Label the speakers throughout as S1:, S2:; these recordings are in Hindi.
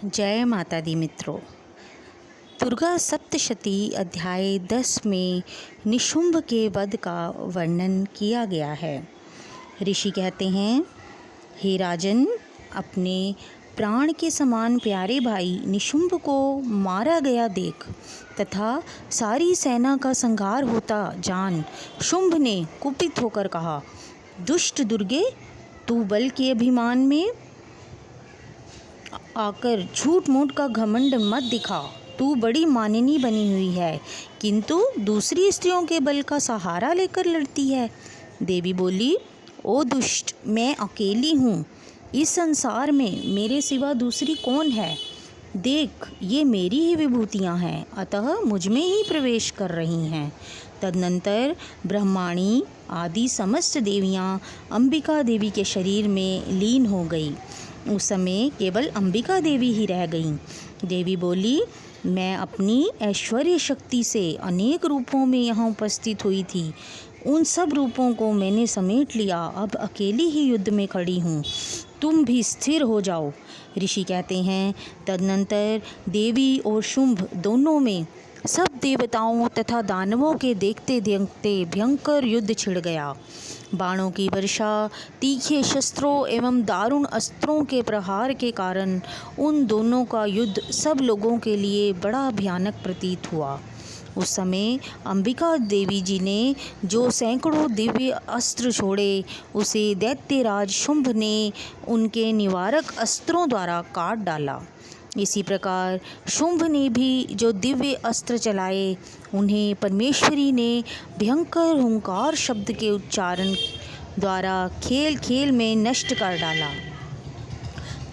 S1: जय माता दी मित्रों। दुर्गा सप्तशती अध्याय 10 में निशुंभ के वध का वर्णन किया गया है। ऋषि कहते हैं, हे राजन, अपने प्राण के समान प्यारे भाई निशुंभ को मारा गया देख तथा सारी सेना का संहार होता जान शुंभ ने कुपित होकर कहा, दुष्ट दुर्गे, तू बल के अभिमान में आकर झूठ मूठ का घमंड मत दिखा। तू बड़ी मानिनी बनी हुई है, किंतु दूसरी स्त्रियों के बल का सहारा लेकर लड़ती है। देवी बोली, ओ दुष्ट, मैं अकेली हूँ। इस संसार में मेरे सिवा दूसरी कौन है? देख, ये मेरी ही विभूतियाँ हैं, अतः मुझ में ही प्रवेश कर रही हैं। तदनंतर ब्रह्माणी आदि समस्त देवियाँ अंबिका देवी के शरीर में लीन हो गई। उस समय केवल अंबिका देवी ही रह गईं। देवी बोली, मैं अपनी ऐश्वर्य शक्ति से अनेक रूपों में यहाँ उपस्थित हुई थी। उन सब रूपों को मैंने समेट लिया, अब अकेली ही युद्ध में खड़ी हूँ। तुम भी स्थिर हो जाओ। ऋषि कहते हैं, तदनंतर देवी और शुंभ दोनों में सब देवताओं तथा दानवों के देखते देखते भयंकर युद्ध छिड़ गया। बाणों की वर्षा, तीखे शस्त्रों एवं दारुण अस्त्रों के प्रहार के कारण उन दोनों का युद्ध सब लोगों के लिए बड़ा भयानक प्रतीत हुआ। उस समय अंबिका देवी जी ने जो सैकड़ों दिव्य अस्त्र छोड़े, उसे दैत्यराज शुंभ ने उनके निवारक अस्त्रों द्वारा काट डाला। इसी प्रकार शुंभ ने भी जो दिव्य अस्त्र चलाए, उन्हें परमेश्वरी ने भयंकर हुंकार शब्द के उच्चारण द्वारा खेल खेल में नष्ट कर डाला।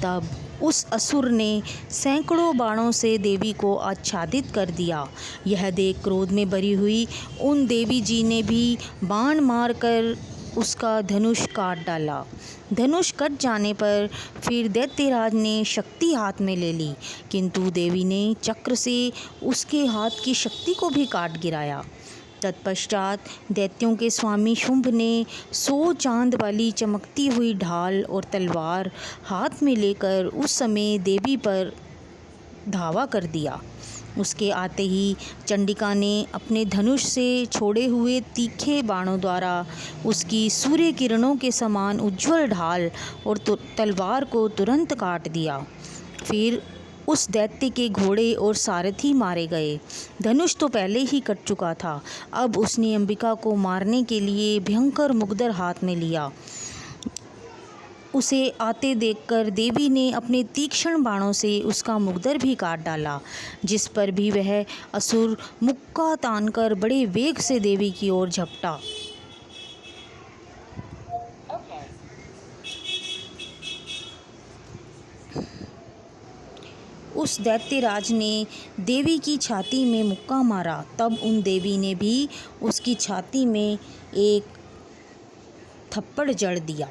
S1: तब उस असुर ने सैकड़ों बाणों से देवी को आच्छादित कर दिया। यह देख क्रोध में भरी हुई उन देवी जी ने भी बाण मारकर उसका धनुष काट डाला। धनुष कट जाने पर फिर दैत्यराज ने शक्ति हाथ में ले ली, किंतु देवी ने चक्र से उसके हाथ की शक्ति को भी काट गिराया। तत्पश्चात दैत्यों के स्वामी शुंभ ने 100 चांद वाली चमकती हुई ढाल और तलवार हाथ में लेकर उस समय देवी पर धावा कर दिया। उसके आते ही चंडिका ने अपने धनुष से छोड़े हुए तीखे बाणों द्वारा उसकी सूर्य किरणों के समान उज्ज्वल ढाल और तलवार को तुरंत काट दिया। फिर उस दैत्य के घोड़े और सारथी मारे गए। धनुष तो पहले ही कट चुका था, अब उसने अंबिका को मारने के लिए भयंकर मुग्दर हाथ में लिया। उसे आते देखकर देवी ने अपने तीक्ष्ण बाणों से उसका मुग्दर भी काट डाला, जिस पर भी वह असुर मुक्का तानकर बड़े वेग से देवी की ओर झपटा। उस दैत्यराज ने देवी की छाती में मुक्का मारा। तब उन देवी ने भी उसकी छाती में एक थप्पड़ जड़ दिया।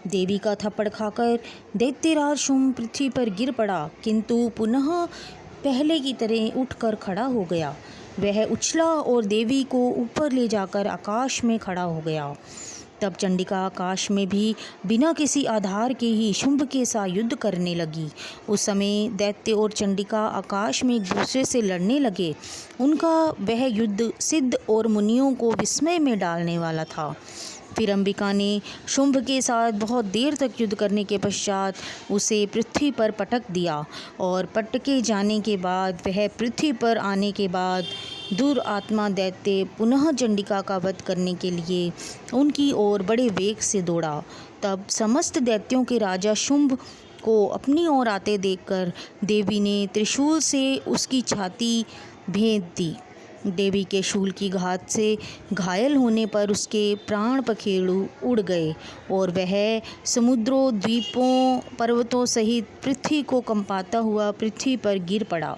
S1: देवी का थप्पड़ खाकर दैत्यराज शुंभ पृथ्वी पर गिर पड़ा, किंतु पुनः पहले की तरह उठकर खड़ा हो गया। वह उछला और देवी को ऊपर ले जाकर आकाश में खड़ा हो गया। तब चंडिका आकाश में भी बिना किसी आधार के ही शुंभ के साथ युद्ध करने लगी। उस समय दैत्य और चंडिका आकाश में एक दूसरे से लड़ने लगे। उनका वह युद्ध सिद्ध और मुनियों को विस्मय में डालने वाला था। फिर अंबिका ने शुंभ के साथ बहुत देर तक युद्ध करने के पश्चात उसे पृथ्वी पर पटक दिया, और पटके जाने के बाद वह पृथ्वी पर आने के बाद दुरात्मा दैत्य पुनः चंडिका का वध करने के लिए उनकी ओर बड़े वेग से दौड़ा। तब समस्त दैत्यों के राजा शुंभ को अपनी ओर आते देखकर देवी ने त्रिशूल से उसकी छाती भेद दी। देवी के शूल की घात से घायल होने पर उसके प्राण पखेरु उड़ गए और वह समुद्रों, द्वीपों, पर्वतों सहित पृथ्वी को कंपाता हुआ पृथ्वी पर गिर पड़ा।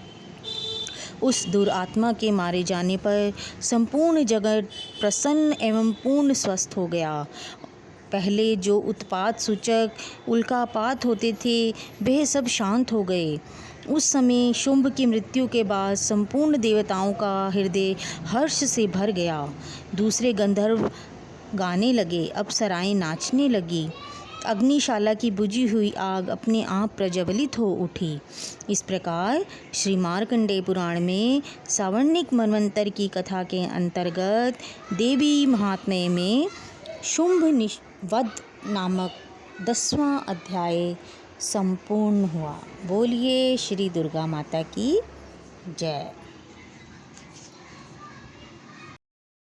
S1: उस दुरात्मा के मारे जाने पर संपूर्ण जगत प्रसन्न एवं पूर्ण स्वस्थ हो गया। पहले जो उत्पात सूचक उल्कापात होते थे, वह सब शांत हो गए। उस समय शुंभ की मृत्यु के बाद संपूर्ण देवताओं का हृदय हर्ष से भर गया। दूसरे गंधर्व गाने लगे, अप्सराएं नाचने लगी। अग्निशाला की बुझी हुई आग अपने आप प्रज्वलित हो उठी। इस प्रकार श्री मार्कंडेय पुराण में सावर्णिक मनवंतर की कथा के अंतर्गत देवी महात्म्य में शुंभ वध नामक 10वां अध्याय संपूर्ण हुआ। बोलिए श्री दुर्गा माता की जय।